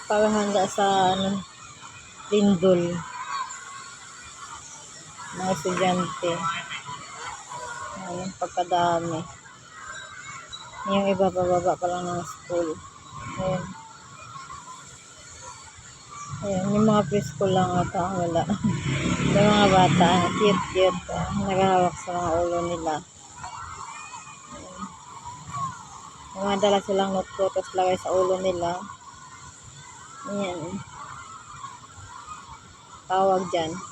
paghahanda sa lindol. Mga estudyante. Ayan, pagkadami. Yung iba pababa pa lang ng school. Ayan. Ayan, yung mga preschool lang ata ang wala. Yung mga bata, cute. Naghahawak sa mga ulo nila. Yung mga dala silang notebook, tapos lagay sa ulo nila. Ayan. Tawag dyan.